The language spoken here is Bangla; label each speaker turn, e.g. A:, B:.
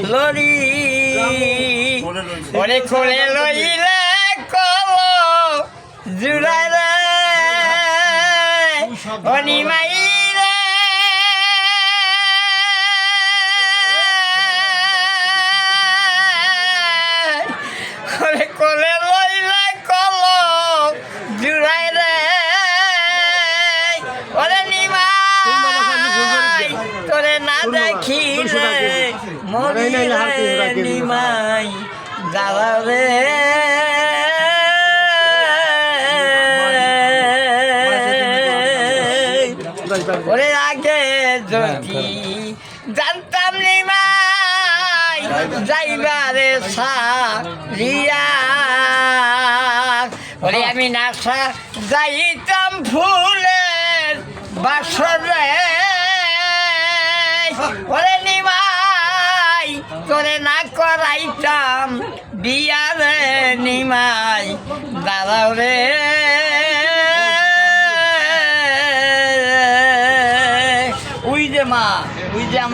A: লরি ওরে খোলে লইলে কল জুড়াই রে অনিমাই রে ওরে কোলে লইলে কল জুড়াই রে ওরে নিমাই তোরে না দেখি রে মরি রে নিমাই দাদা রে ওরে আগে যদি জানতাম নিমাই যাইবারে সারিয়া ওরে আমি নাসা যাইতাম ফুলের বাসরে ওরে নিমাই তোরে না করাইতাম বিয়া রে নিমাই দাদা রে উই যে মা উই যে